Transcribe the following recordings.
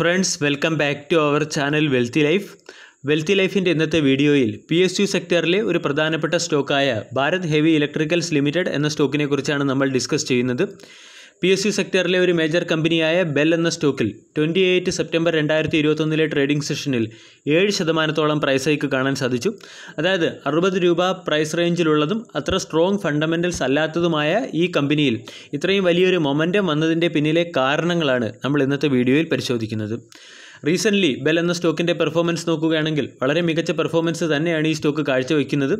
Friends welcome back to our channel wealthy life. Wealthy ലൈഫിൻ്റെ ഇന്നത്തെ വീഡിയോയിൽ PSU സെക്ടറിലെ ഒരു പ്രധാനപ്പെട്ട സ്റ്റോക്കായ ഭാരത് ഹെവി ഇലക്ട്രിക്കൽസ് ലിമിറ്റഡ് എന്ന സ്റ്റോക്കിനെ കുറിച്ചാണ് നമ്മൾ ഡിസ്കസ് ചെയ്യുന്നത്. PSU സെക്ടറിലെ ഒരു മേജർ കമ്പനിയായ ബെൽ എന്ന സ്റ്റോക്കിൽ 28 സെപ്റ്റംബർ 2021 ട്രേഡിംഗ് സെഷനിൽ 7% പ്രൈസ് ഹൈക്ക് കാണാൻ സാധിച്ചു. അതായത് 60 രൂപ പ്രൈസ് റേഞ്ചിലുള്ളതും അത്ര സ്ട്രോങ് ഫണ്ടമെൻ്റൽസ് അല്ലാത്തതുമായ ഈ കമ്പനിയിൽ ഇത്രയും വലിയൊരു മൊമെൻറ്റം വന്നതിൻ്റെ പിന്നിലെ കാരണങ്ങളാണ് നമ്മൾ ഇന്നത്തെ വീഡിയോയിൽ പരിശോധിക്കുന്നത്. റീസെൻ്റ്ലി ബെൽ എന്ന സ്റ്റോക്കിൻ്റെ പെർഫോമൻസ് നോക്കുകയാണെങ്കിൽ വളരെ മികച്ച പെർഫോമൻസ് തന്നെയാണ് ഈ സ്റ്റോക്ക് കാഴ്ചവെക്കുന്നത്.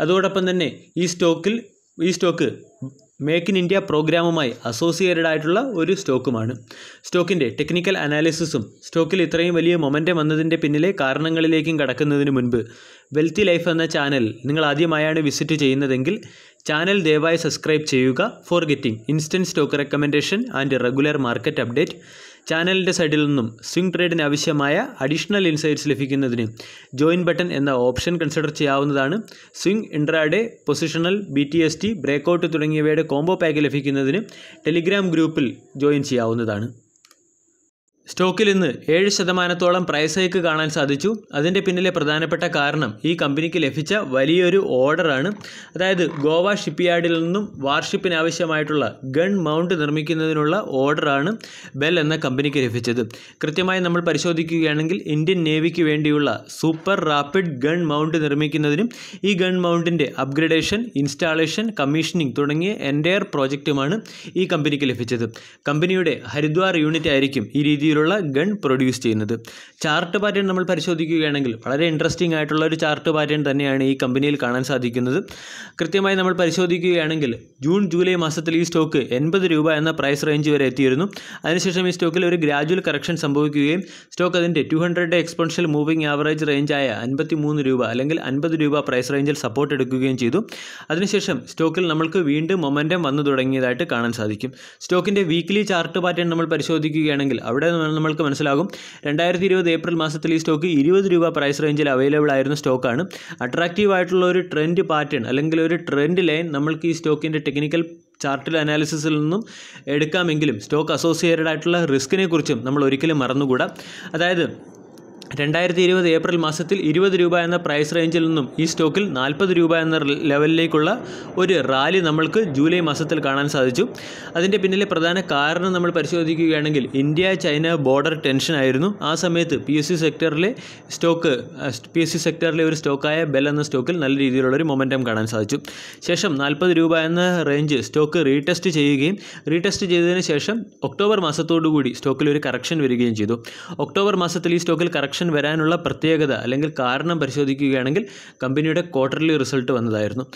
അതോടൊപ്പം തന്നെ ഈ സ്റ്റോക്ക് മേക്ക് ഇൻ ഇന്ത്യ പ്രോഗ്രാമുമായി അസോസിയേറ്റഡ് ആയിട്ടുള്ള ഒരു സ്റ്റോക്കുമാണ്. സ്റ്റോക്കിൻ്റെ ടെക്നിക്കൽ അനാലിസിസും സ്റ്റോക്കിൽ ഇത്രയും വലിയ മൊമെൻറ്റം വന്നതിൻ്റെ പിന്നിലെ കാരണങ്ങളിലേക്കും കടക്കുന്നതിന് മുൻപ് വെൽത്തി ലൈഫ് എന്ന ചാനൽ നിങ്ങൾ ആദ്യമായാണ് വിസിറ്റ് ചെയ്യുന്നതെങ്കിൽ ചാനൽ ദയവായി സബ്സ്ക്രൈബ് ചെയ്യുക for getting instant stock recommendation and regular market update. ചാനലിൻ്റെ സൈഡിൽ നിന്നും സ്വിംഗ് ട്രേഡിന് ആവശ്യമായ അഡീഷണൽ ഇൻസൈറ്റ്സ് ലഭിക്കുന്നതിന് ജോയിൻ ബട്ടൺ എന്ന ഓപ്ഷൻ കൺസിഡർ ചെയ്യാവുന്നതാണ്. Swing, intraday, positional, BTST, breakout തുടങ്ങിയവയുടെ കോംബോ പാക്ക് ലഭിക്കുന്നതിന് ടെലിഗ്രാം ഗ്രൂപ്പിൽ ജോയിൻ ചെയ്യാവുന്നതാണ്. സ്റ്റോക്കിൽ ഇന്ന് 7% പ്രൈസ് ഹൈക്ക് കാണാൻ സാധിച്ചു. അതിൻ്റെ പിന്നിലെ പ്രധാനപ്പെട്ട കാരണം ഈ കമ്പനിക്ക് ലഭിച്ച വലിയൊരു ഓർഡറാണ്. അതായത് ഗോവ ഷിപ്പ്യാർഡിൽ നിന്നും വാർഷിപ്പിന് ആവശ്യമായിട്ടുള്ള ഗൺ മൗണ്ട് നിർമ്മിക്കുന്നതിനുള്ള ഓർഡറാണ് ബെൽ എന്ന കമ്പനിക്ക് ലഭിച്ചത്. കൃത്യമായി നമ്മൾ പരിശോധിക്കുകയാണെങ്കിൽ ഇന്ത്യൻ നേവിക്ക് വേണ്ടിയുള്ള സൂപ്പർ റാപ്പിഡ് ഗൺ മൗണ്ട് നിർമ്മിക്കുന്നതിനും ഈ ഗൺ മൗണ്ടിൻ്റെ അപ്ഗ്രഡേഷൻ, ഇൻസ്റ്റാളേഷൻ, കമ്മീഷനിങ് തുടങ്ങിയ എൻ്റയർ പ്രോജക്റ്റുമാണ് ഈ കമ്പനിക്ക് ലഭിച്ചത്. കമ്പനിയുടെ ഹരിദ്വാർ യൂണിറ്റ് ആയിരിക്കും ഈ രീതിയിൽ ഗൺ പ്രൊഡ്യൂസ് ചെയ്യുന്നത്. ചാർട്ട് പാറ്റേൺ നമ്മൾ പരിശോധിക്കുകയാണെങ്കിൽ വളരെ ഇൻട്രസ്റ്റിംഗ് ആയിട്ടുള്ള ഒരു ചാർട്ട് പാറ്റേൺ തന്നെയാണ് ഈ കമ്പനിയിൽ കാണാൻ സാധിക്കുന്നത്. കൃത്യമായി നമ്മൾ പരിശോധിക്കുകയാണെങ്കിൽ ജൂൺ ജൂലൈ മാസത്തിൽ ഈ സ്റ്റോക്ക് 80 രൂപ എന്ന പ്രൈസ് റേഞ്ച് വരെ എത്തിയിരുന്നു. അതിനുശേഷം ഈ സ്റ്റോക്കിൽ ഒരു ഗ്രാജുവൽ കറക്ഷൻ സംഭവിക്കുകയും സ്റ്റോക്ക് അതിൻ്റെ 200 എക്സ്പോണൻഷ്യൽ മൂവിംഗ് ആവറേജ് റേഞ്ചായ 53 രൂപ അല്ലെങ്കിൽ 50 രൂപ പ്രൈസ് റേഞ്ചിൽ സപ്പോർട്ട് എടുക്കുകയും ചെയ്തു. അതിനുശേഷം സ്റ്റോക്കിൽ നമ്മൾക്ക് വീണ്ടും മൊമെൻറ്റം വന്നു തുടങ്ങിയതായിട്ട് കാണാൻ സാധിക്കും. സ്റ്റോക്കിൻ്റെ വീക്ക്ലി ചാർട്ട് പാറ്റേൺ നമ്മൾ പരിശോധിക്കുകയാണെങ്കിൽ അവിടെ നമ്മൾക്ക് മനസ്സിലാകും 2020 ഏപ്രിൽ മാസത്തിൽ ഈ സ്റ്റോക്ക് 20 രൂപ പ്രൈസ് റേഞ്ചിൽ അവൈലബിൾ ആയിരുന്ന സ്റ്റോക്കാണ്. അട്രാക്റ്റീവ് ആയിട്ടുള്ള ഒരു ട്രെൻഡ് പാറ്റേൺ അല്ലെങ്കിൽ ഒരു ട്രെൻഡ് ലൈൻ നമ്മൾക്ക് ഈ സ്റ്റോക്കിൻ്റെ ടെക്നിക്കൽ ചാർട്ടിൽ അനാലിസിസിൽ നിന്നും എടുക്കാമെങ്കിലും സ്റ്റോക്ക് അസോസിയേറ്റഡ് ആയിട്ടുള്ള റിസ്കിനെ കുറിച്ചും നമ്മൾ ഒരിക്കലും മറന്നുകൂടാ. അതായത് 2020 ഏപ്രിൽ മാസത്തിൽ 20 രൂപ എന്ന പ്രൈസ് റേഞ്ചിൽ നിന്നും ഈ സ്റ്റോക്കിൽ 40 രൂപ എന്ന ലെവലിലേക്കുള്ള ഒരു റാലി നമ്മൾക്ക് ജൂലൈ മാസത്തിൽ കാണാൻ സാധിച്ചു. അതിൻ്റെ പിന്നിലെ പ്രധാന കാരണം നമ്മൾ പരിശോധിക്കുകയാണെങ്കിൽ ഇന്ത്യ ചൈന ബോർഡർ ടെൻഷൻ ആയിരുന്നു. ആ സമയത്ത് PSU സെക്ടറിലെ ഒരു സ്റ്റോക്കായ ബെൽ എന്ന സ്റ്റോക്കിൽ നല്ല രീതിയിലുള്ളൊരു മൊമെൻറ്റം കാണാൻ സാധിച്ചു. ശേഷം 40 രൂപ എന്ന റേഞ്ച് സ്റ്റോക്ക് റീടെസ്റ്റ് ചെയ്തതിന് ശേഷം ഒക്ടോബർ മാസത്തോടുകൂടി സ്റ്റോക്കിൽ ഒരു കറക്ഷൻ വരികയും ചെയ്തു. ഒക്ടോബർ മാസത്തിൽ ഈ സ്റ്റോക്കിൽ കറക്ഷൻ വരാനുള്ള പ്രത്യേകത അല്ലെങ്കിൽ കാരണം പരിശോധിക്കുകയാണെങ്കിൽ കമ്പനിയുടെ ക്വാർട്ടർലി റിസൾട്ട് വന്നതായിരുന്നു.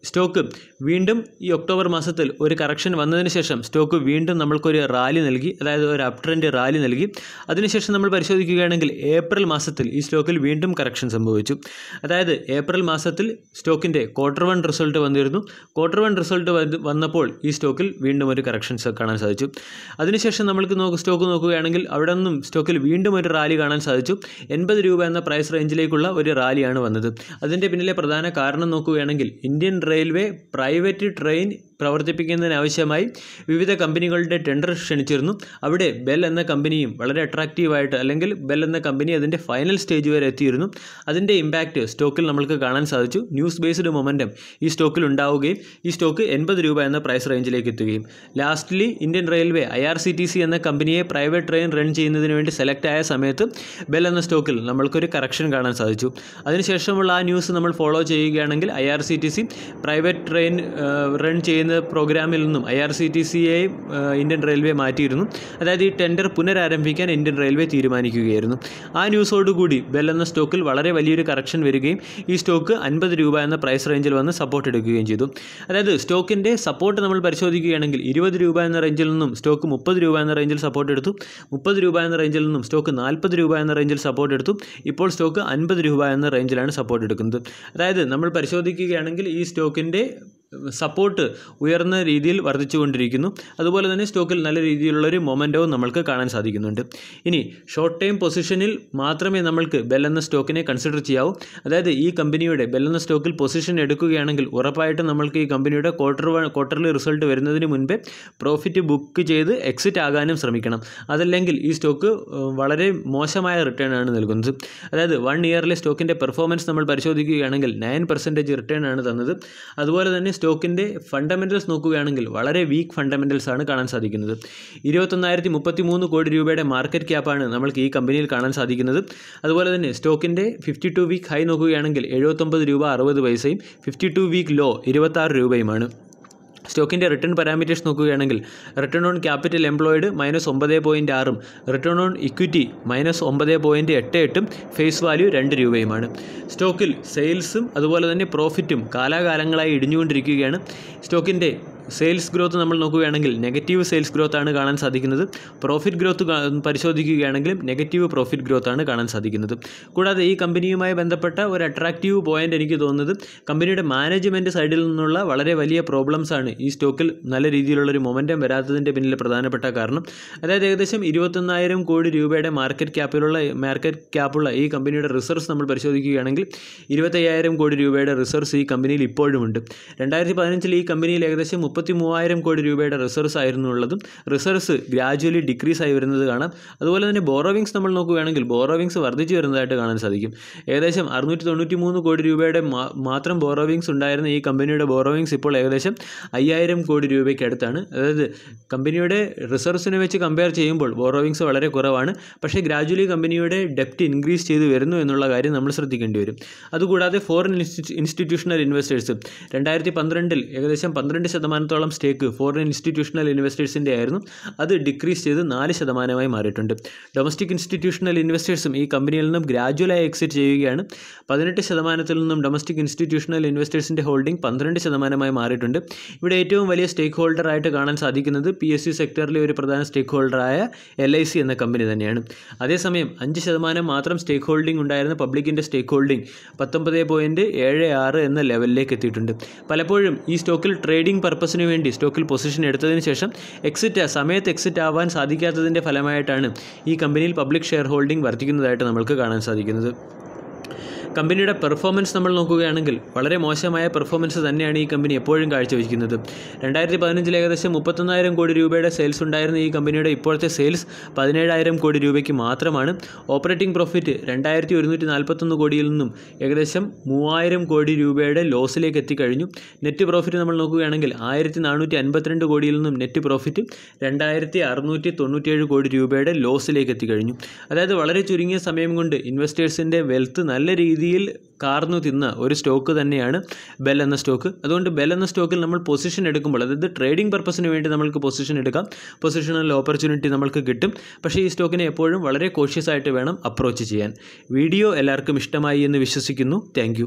സ്റ്റോക്ക് വീണ്ടും ഈ ഒക്ടോബർ മാസത്തിൽ ഒരു കറക്ഷൻ വന്നതിന് ശേഷം സ്റ്റോക്ക് വീണ്ടും നമ്മൾക്കൊരു റാലി നൽകി, അതായത് ഒരു അപ് ട്രെൻഡ് റാലി നൽകി. അതിനുശേഷം നമ്മൾ പരിശോധിക്കുകയാണെങ്കിൽ ഏപ്രിൽ മാസത്തിൽ ഈ സ്റ്റോക്കിൽ വീണ്ടും കറക്ഷൻ സംഭവിച്ചു. അതായത് ഏപ്രിൽ മാസത്തിൽ സ്റ്റോക്കിൻ്റെ Q1 റിസൾട്ട് വന്നിരുന്നു. Q1 റിസൾട്ട് വന്നപ്പോൾ ഈ സ്റ്റോക്കിൽ വീണ്ടും ഒരു കറക്ഷൻസ് കാണാൻ സാധിച്ചു. അതിനുശേഷം നമ്മൾക്ക് സ്റ്റോക്ക് നോക്കുകയാണെങ്കിൽ അവിടെ നിന്നും സ്റ്റോക്കിൽ വീണ്ടും ഒരു റാലി കാണാൻ സാധിച്ചു. 80 രൂപ എന്ന പ്രൈസ് റേഞ്ചിലേക്കുള്ള ഒരു റാലിയാണ് വന്നത്. അതിൻ്റെ പിന്നിലെ പ്രധാന കാരണം നോക്കുകയാണെങ്കിൽ ഇന്ത്യൻ റെയിൽവേ പ്രൈവറ്റ് ട്രെയിൻ പ്രവർത്തിപ്പിക്കുന്നതിനാവശ്യമായി വിവിധ കമ്പനികളുടെ ടെൻഡർ ക്ഷണിച്ചിരുന്നു. അവിടെ ബെൽ എന്ന കമ്പനിയും വളരെ അട്രാക്റ്റീവായിട്ട് അല്ലെങ്കിൽ ബെൽ എന്ന കമ്പനി അതിൻ്റെ ഫൈനൽ സ്റ്റേജ് വരെ എത്തിയിരുന്നു. അതിൻ്റെ ഇമ്പാക്റ്റ് സ്റ്റോക്കിൽ നമ്മൾക്ക് കാണാൻ സാധിച്ചു. ന്യൂസ് ബേസ്ഡ് മൊമെൻറ്റം ഈ സ്റ്റോക്കിൽ ഉണ്ടാവുകയും ഈ സ്റ്റോക്ക് 80 രൂപ എന്ന പ്രൈസ് റേഞ്ചിലേക്ക് എത്തുകയും ലാസ്റ്റ്ലി ഇന്ത്യൻ റെയിൽവേ IRCTC എന്ന കമ്പനിയെ പ്രൈവറ്റ് ട്രെയിൻ റൺ ചെയ്യുന്നതിന് വേണ്ടി സെലക്ട് ആയ സമയത്ത് ബെൽ എന്ന സ്റ്റോക്കിൽ നമ്മൾക്കൊരു കറക്ഷൻ കാണാൻ സാധിച്ചു. അതിനുശേഷമുള്ള ആ ന്യൂസ് നമ്മൾ ഫോളോ ചെയ്യുകയാണെങ്കിൽ IRCTC പ്രൈവറ്റ് ട്രെയിൻ റൺ ചെയ്യുന്ന പ്രോഗ്രാമിൽ നിന്നും IRCTCയെ ഇന്ത്യൻ റെയിൽവേ മാറ്റിയിരുന്നു. അതായത് ഈ ടെൻഡർ പുനരാരംഭിക്കാൻ ഇന്ത്യൻ റെയിൽവേ തീരുമാനിക്കുകയായിരുന്നു. ആ ന്യൂസോടുകൂടി ബെൽ എന്ന സ്റ്റോക്കിൽ വളരെ വലിയൊരു കറക്ഷൻ വരികയും ഈ സ്റ്റോക്ക് 50 രൂപ എന്ന പ്രൈസ് റേഞ്ചിൽ വന്ന് സപ്പോർട്ട് എടുക്കുകയും ചെയ്തു. അതായത് സ്റ്റോക്കിൻ്റെ സപ്പോർട്ട് നമ്മൾ പരിശോധിക്കുകയാണെങ്കിൽ 20 രൂപ എന്ന റേഞ്ചിൽ നിന്നും സ്റ്റോക്ക് 30 രൂപ എന്ന റേഞ്ചിൽ സപ്പോർട്ട് എടുത്തു. 30 രൂപ എന്ന റേഞ്ചിൽ നിന്നും സ്റ്റോക്ക് 40 രൂപ എന്ന റേഞ്ചിൽ സപ്പോർട്ട് എടുത്തു. ഇപ്പോൾ സ്റ്റോക്ക് 50 രൂപ എന്ന റേഞ്ചിലാണ് സപ്പോർട്ട് എടുക്കുന്നത്. അതായത് നമ്മൾ പരിശോധിക്കുകയാണെങ്കിൽ ഈ സ്റ്റോക്കിൻ്റെ സപ്പോർട്ട് ഉയർന്ന രീതിയിൽ വർദ്ധിച്ചുകൊണ്ടിരിക്കുന്നു. അതുപോലെ തന്നെ സ്റ്റോക്കിൽ നല്ല രീതിയിലുള്ളൊരു മൊമെൻറ്റവും നമ്മൾക്ക് കാണാൻ സാധിക്കുന്നുണ്ട്. ഇനി ഷോർട്ട് ടൈം പൊസിഷനിൽ മാത്രമേ നമ്മൾക്ക് ബെൽ എന്ന സ്റ്റോക്കിനെ കൺസിഡർ ചെയ്യാവൂ. അതായത് ഈ കമ്പനിയുടെ ബെൽ എന്ന സ്റ്റോക്കിൽ പൊസിഷൻ എടുക്കുകയാണെങ്കിൽ ഉറപ്പായിട്ടും നമ്മൾക്ക് ഈ കമ്പനിയുടെ ക്വാർട്ടർലി റിസൾട്ട് വരുന്നതിന് മുൻപേ പ്രോഫിറ്റ് ബുക്ക് ചെയ്ത് എക്സിറ്റ് ആകാനും ശ്രമിക്കണം. അതല്ലെങ്കിൽ ഈ സ്റ്റോക്ക് വളരെ മോശമായ റിട്ടേൺ ആണ് നൽകുന്നത്. അതായത് 1 ഇയറിലെ സ്റ്റോക്കിൻ്റെ പെർഫോമൻസ് നമ്മൾ പരിശോധിക്കുകയാണെങ്കിൽ 9% റിട്ടേൺ ആണ് തന്നത്. അതുപോലെ തന്നെ സ്റ്റോക്കിൻ്റെ ഫണ്ടമെൻറ്റൽസ് നോക്കുകയാണെങ്കിൽ വളരെ വീക്ക് ഫണ്ടമെൻറ്റൽസ് ആണ് കാണാൻ സാധിക്കുന്നത്. 21,033 കോടി രൂപയുടെ മാർക്കറ്റ് ക്യാപ്പാണ് നമ്മൾക്ക് ഈ കമ്പനിയിൽ കാണാൻ സാധിക്കുന്നത്. അതുപോലെ തന്നെ സ്റ്റോക്കിൻ്റെ 52 വീക്ക് ഹൈ നോക്കുകയാണെങ്കിൽ 79 രൂപ 60 പൈസയും 52 വീക്ക് ലോ 26 രൂപയുമാണ്. സ്റ്റോക്കിൻ്റെ റിട്ടേൺ പാരാമീറ്റേഴ്സ് നോക്കുകയാണെങ്കിൽ റിട്ടേൺ ഓൺ ക്യാപിറ്റൽ എംപ്ലോയിഡ് -9.6ഉം റിട്ടേൺ ഓൺ ഇക്വിറ്റി -9.88ഉം ഫേസ് വാല്യൂ 2 രൂപയുമാണ്. സ്റ്റോക്കിൽ സെയിൽസും അതുപോലെ തന്നെ പ്രോഫിറ്റും കാലാകാലങ്ങളായി ഇടിഞ്ഞുകൊണ്ടിരിക്കുകയാണ്. സ്റ്റോക്കിൻ്റെ സെയിൽസ് ഗ്രോത്ത് നമ്മൾ നോക്കുകയാണെങ്കിൽ നെഗറ്റീവ് സെയിൽസ് ഗ്രോത്ത് ആണ് കാണാൻ സാധിക്കുന്നത്. പ്രോഫിറ്റ് ഗ്രോത്ത് പരിശോധിക്കുകയാണെങ്കിലും നെഗറ്റീവ് പ്രോഫിറ്റ് ഗ്രോത്ത് ആണ് കാണാൻ സാധിക്കുന്നത്. കൂടാതെ ഈ കമ്പനിയുമായി ബന്ധപ്പെട്ട ഒരു അട്രാക്റ്റീവ് പോയിൻ്റ് എനിക്ക് തോന്നുന്നത് കമ്പനിയുടെ മാനേജ്മെൻറ്റ് സൈഡിൽ നിന്നുള്ള വളരെ വലിയ പ്രോബ്ലംസ് ആണ് ഈ സ്റ്റോക്കിൽ നല്ല രീതിയിലുള്ളൊരു മൊമെൻറ്റം വരാത്തതിൻ്റെ പിന്നിലെ പ്രധാനപ്പെട്ട കാരണം. അതായത് ഏകദേശം 21,000 കോടി രൂപയുടെ മാർക്കറ്റ് ക്യാപ്പുള്ള ഈ കമ്പനിയുടെ റിസർവ്സ് നമ്മൾ പരിശോധിക്കുകയാണെങ്കിൽ 25,000 കോടി രൂപയുടെ റിസർവ്സ് ഈ കമ്പനിയിൽ ഇപ്പോഴുമുണ്ട്. 2015 ഈ കമ്പനിയിൽ ഏകദേശം 33,000 കോടി രൂപയുടെ റിസർവ്സ് ആയിരുന്നു ഉള്ളതും റിസർവ്സ് ഗ്രാജുവലി ഡിക്രീസ് ആയി വരുന്നത് കാണാം. അതുപോലെ തന്നെ ബോറോവിങ്സ് നമ്മൾ നോക്കുകയാണെങ്കിൽ ബോറോവിങ്സ് വർദ്ധിച്ചു വരുന്നതായിട്ട് കാണാൻ സാധിക്കും. ഏകദേശം 693 കോടി രൂപയുടെ മാത്രം ബോറോവിങ്സ് ഉണ്ടായിരുന്ന ഈ കമ്പനിയുടെ ബോറോവിങ്സ് ഇപ്പോൾ ഏകദേശം 5,000 കോടി രൂപയ്ക്ക് അടുത്താണ്. അതായത് കമ്പനിയുടെ റിസർവ്സിനെ വെച്ച് കമ്പയർ ചെയ്യുമ്പോൾ ബോറോവിങ്സ് വളരെ കുറവാണ്. പക്ഷേ ഗ്രാജുവലി കമ്പനിയുടെ ഡെപ്റ്റ് ഇൻക്രീസ് ചെയ്ത് വരുന്നു എന്നുള്ള കാര്യം നമ്മൾ ശ്രദ്ധിക്കേണ്ടി വരും. അതുകൂടാതെ ഫോറിൻ ഇൻസ്റ്റിറ്റ്യൂഷണൽ ഇൻവെസ്റ്റേഴ്സ് 2012 ഏകദേശം 12% സ്റ്റേക്ക് ഫോറിൻ ഇൻസ്റ്റിറ്റ്യൂഷണൽ ഇൻവെസ്റ്റേഴ്സിൻ്റെ ആയിരുന്നു. അത് ഡിക്രീസ് ചെയ്ത് 4% മാറിയിട്ടുണ്ട്. ഡൊമസ്റ്റിക് ഇൻസ്റ്റിറ്റ്യൂഷണൽ ഇൻവെസ്റ്റേഴ്സും ഈ കമ്പനിയിൽ നിന്നും ഗ്രാജുവലായി എക്സിറ്റ് ചെയ്യുകയാണ്. 18% നിന്നും ഡൊമസ്റ്റിക് ഇൻസ്റ്റിറ്റ്യൂഷണൽ ഇൻവെസ്റ്റേഴ്സിൻ്റെ ഹോൾഡിംഗ് 12% മാറിയിട്ടുണ്ട്. ഇവിടെ ഏറ്റവും വലിയ സ്റ്റേക്ക് ഹോൾഡറായിട്ട് കാണാൻ സാധിക്കുന്നത് PSU സെക്ടറിലെ ഒരു പ്രധാന സ്റ്റേക്ക് ഹോൾഡറായ LIC എന്ന കമ്പനി തന്നെയാണ്. അതേസമയം 5% മാത്രം സ്റ്റേക്ക് ഹോൾഡിംഗ് ഉണ്ടായിരുന്ന പബ്ലിക്കിൻ്റെ സ്റ്റേക്ക് ഹോൾഡിംഗ് 19.76 എന്ന ലെവലിലേക്ക് എത്തിയിട്ടുണ്ട്. പലപ്പോഴും ഈ സ്റ്റോക്കിൽ ട്രേഡിംഗ് പർപ്പസിന് വേണ്ടി സ്റ്റോക്കിൽ പൊസിഷൻ എടുത്തതിന് ശേഷം സമയത്ത് എക്സിറ്റ് ആവാൻ സാധിക്കാത്തതിൻ്റെ ഫലമായിട്ടാണ് ഈ കമ്പനിയിൽ പബ്ലിക് ഷെയർ ഹോൾഡിംഗ് വർദ്ധിക്കുന്നതായിട്ട് നമ്മൾക്ക് കാണാൻ സാധിക്കുന്നത്. കമ്പനിയുടെ പെർഫോമൻസ് നമ്മൾ നോക്കുകയാണെങ്കിൽ വളരെ മോശമായ പെർഫോമൻസ് തന്നെയാണ് ഈ കമ്പനി എപ്പോഴും കാഴ്ചവെക്കുന്നത്. 2015 ഏകദേശം 31,000 കോടി രൂപയുടെ സെയിൽസ് ഉണ്ടായിരുന്ന ഈ കമ്പനിയുടെ ഇപ്പോഴത്തെ സെയിൽസ് 17,000 കോടി രൂപയ്ക്ക് മാത്രമാണ്. ഓപ്പറേറ്റിംഗ് പ്രോഫിറ്റ് 2,141 കോടിയിൽ നിന്നും ഏകദേശം 3,000 കോടി രൂപയുടെ ലോസിലേക്ക് എത്തിക്കഴിഞ്ഞു. നെറ്റ് പ്രോഫിറ്റ് നമ്മൾ നോക്കുകയാണെങ്കിൽ 1,452 കോടിയിൽ നിന്നും നെറ്റ് പ്രോഫിറ്റ് 2,697 കോടി രൂപയുടെ ലോസിലേക്ക് എത്തിക്കഴിഞ്ഞു. അതായത് വളരെ ചുരുങ്ങിയ സമയം കൊണ്ട് ഇൻവെസ്റ്റേഴ്സിൻ്റെ വെൽത്ത് നല്ല രീതിയിൽ കാർന്നു തിന്ന ഒരു സ്റ്റോക്ക് തന്നെയാണ് ബെൽ എന്ന സ്റ്റോക്ക്. അതുകൊണ്ട് ബെൽ എന്ന സ്റ്റോക്കിൽ നമ്മൾ പൊസിഷൻ എടുക്കുമ്പോൾ അതായത് ട്രേഡിംഗ് പർപ്പസിന് വേണ്ടി നമ്മൾക്ക് പൊസിഷൻ എടുക്കാം. പൊസിഷണൽ ഓപ്പർച്യൂണിറ്റി നമുക്ക് കിട്ടും. പക്ഷേ ഈ സ്റ്റോക്കിനെ എപ്പോഴും വളരെ കോഷ്യസ് ആയിട്ട് വേണം അപ്രോച്ച് ചെയ്യാൻ. വീഡിയോ എല്ലാവർക്കും ഇഷ്ടമായി എന്ന് വിശ്വസിക്കുന്നു. താങ്ക്